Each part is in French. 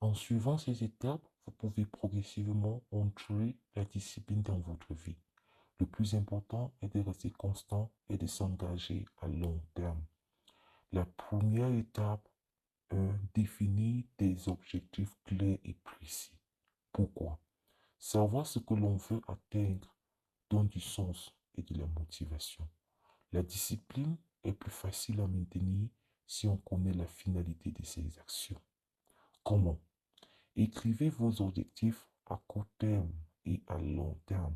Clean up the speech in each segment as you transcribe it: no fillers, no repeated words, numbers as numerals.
En suivant ces étapes, vous pouvez progressivement entrer la discipline dans votre vie. Le plus important est de rester constant et de s'engager à long terme. La première étape est définir des objectifs clairs et précis. Pourquoi? Savoir ce que l'on veut atteindre donne du sens et de la motivation. La discipline est plus facile à maintenir si on connaît la finalité de ses actions. Comment? Écrivez vos objectifs à court terme et à long terme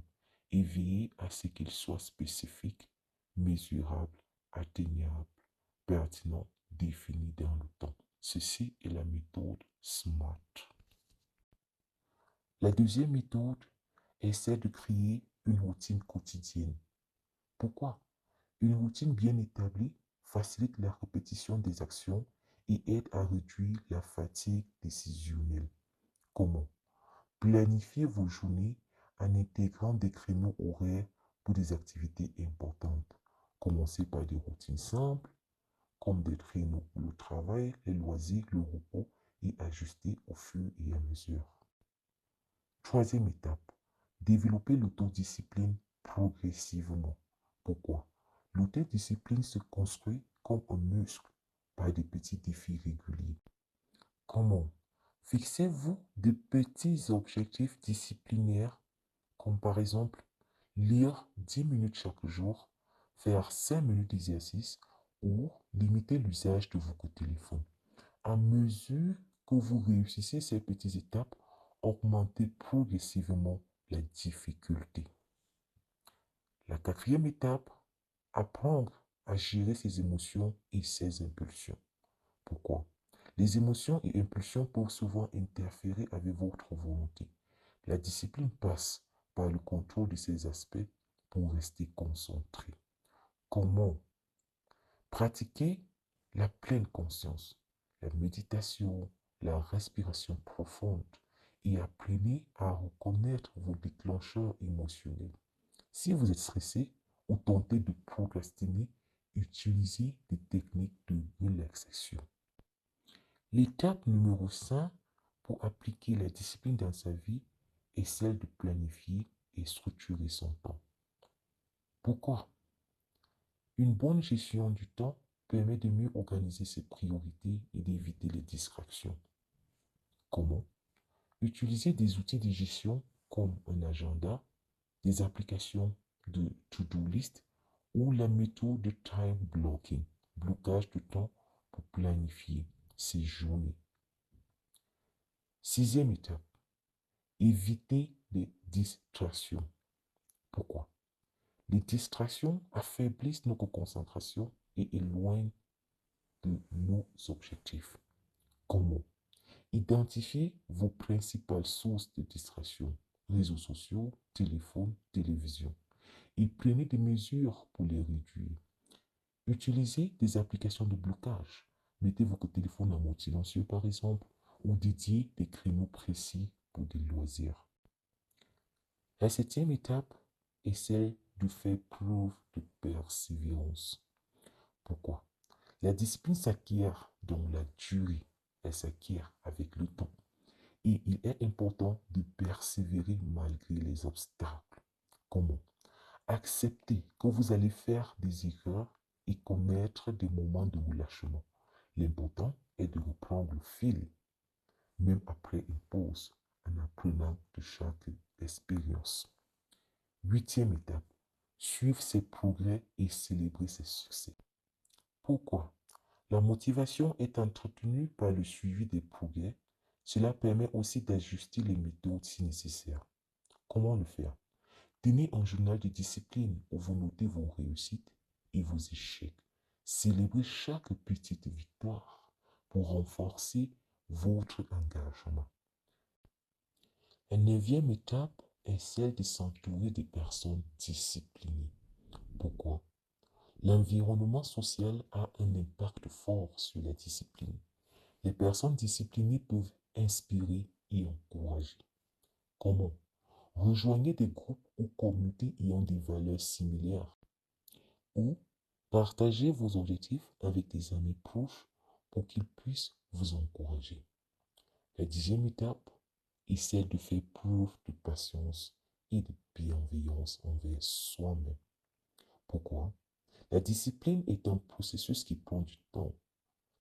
et veillez à ce qu'ils soient spécifiques, mesurables, atteignables, pertinents, définis dans le temps. Ceci est la méthode SMART. La deuxième méthode est celle de créer une routine quotidienne. Pourquoi? Une routine bien établie facilite la répétition des actions et aide à réduire la fatigue décisionnelle. Comment? Planifiez vos journées en intégrant des créneaux horaires pour des activités importantes. Commencez par des routines simples, comme des créneaux pour le travail, les loisirs, le repos, et ajustez au fur et à mesure. Troisième étape, développer l'autodiscipline progressivement. Pourquoi? L'autodiscipline se construit comme un muscle par des petits défis réguliers. Comment? Fixez-vous de petits objectifs disciplinaires, comme par exemple lire 10 minutes chaque jour, faire 5 minutes d'exercice ou limiter l'usage de votre téléphone. À mesure que vous réussissez ces petites étapes, augmentez progressivement la difficulté. La quatrième étape, apprendre à gérer ses émotions et ses impulsions. Pourquoi? Les émotions et impulsions peuvent souvent interférer avec votre volonté. La discipline passe par le contrôle de ces aspects pour rester concentré. Comment? Pratiquer la pleine conscience, la méditation, la respiration profonde et apprenez à reconnaître vos déclencheurs émotionnels. Si vous êtes stressé ou tenté de procrastiner, utilisez des techniques de relaxation. L'étape numéro 5 pour appliquer la discipline dans sa vie est celle de planifier et structurer son temps. Pourquoi? Une bonne gestion du temps permet de mieux organiser ses priorités et d'éviter les distractions. Comment? Utiliser des outils de gestion comme un agenda, des applications de to-do list ou la méthode de time blocking, blocage de temps pour planifier ses journées. Sixième étape, éviter les distractions. Pourquoi? Les distractions affaiblissent notre concentration et éloignent de nos objectifs. Comment? Identifiez vos principales sources de distraction, réseaux sociaux, téléphone, télévision, et prenez des mesures pour les réduire. Utilisez des applications de blocage. Mettez votre téléphone en mode silencieux par exemple, ou dédiez des créneaux précis pour des loisirs. La septième étape est celle de faire preuve de persévérance. Pourquoi? La discipline s'acquiert dans la durée, elle s'acquiert avec le temps. Et il est important de persévérer malgré les obstacles. Comment? Acceptez que vous allez faire des erreurs et commettre des moments de relâchement. L'important est de reprendre le fil, même après une pause, en apprenant de chaque expérience. Huitième étape, suivre ses progrès et célébrer ses succès. Pourquoi? La motivation est entretenue par le suivi des progrès. Cela permet aussi d'ajuster les méthodes si nécessaire. Comment le faire? Tenez un journal de discipline où vous notez vos réussites et vos échecs. Célébrez chaque petite victoire pour renforcer votre engagement. La neuvième étape est celle de s'entourer de personnes disciplinées. Pourquoi? L'environnement social a un impact fort sur la discipline. Les personnes disciplinées peuvent inspirer et encourager. Comment? Rejoignez des groupes ou communautés ayant des valeurs similaires ou partagez vos objectifs avec des amis proches pour qu'ils puissent vous encourager. La 10e étape est celle de faire preuve de patience et de bienveillance envers soi-même. Pourquoi? La discipline est un processus qui prend du temps.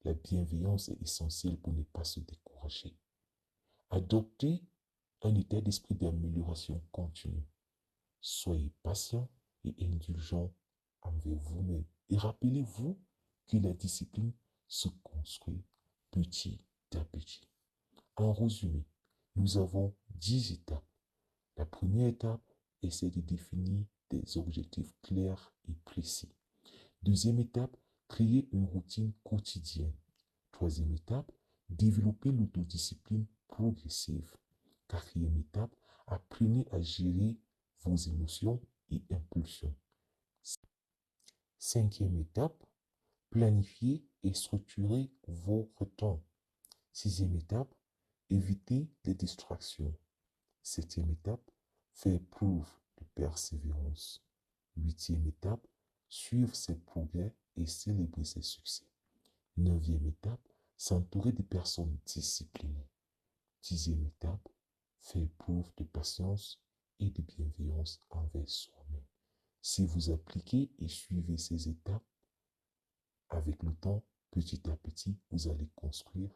La bienveillance est essentielle pour ne pas se décourager. Adoptez un état d'esprit d'amélioration continue. Soyez patient et indulgent envers vous-même. Et rappelez-vous que la discipline se construit petit à petit. En résumé, nous avons 10 étapes. La première étape est celle de définir des objectifs clairs et précis. Deuxième étape, créer une routine quotidienne. Troisième étape, développer l'autodiscipline progressive. Quatrième étape, apprenez à gérer vos émotions et impulsions. Cinquième étape, planifier et structurer votre temps. Sixième étape, éviter les distractions. Septième étape, faire preuve de persévérance. Huitième étape, suivre ses progrès et célébrer ses succès. Neuvième étape, s'entourer de personnes disciplinées. Dixième étape, faire preuve de patience et de bienveillance envers soi-même. Si vous appliquez et suivez ces étapes, avec le temps, petit à petit, vous allez construire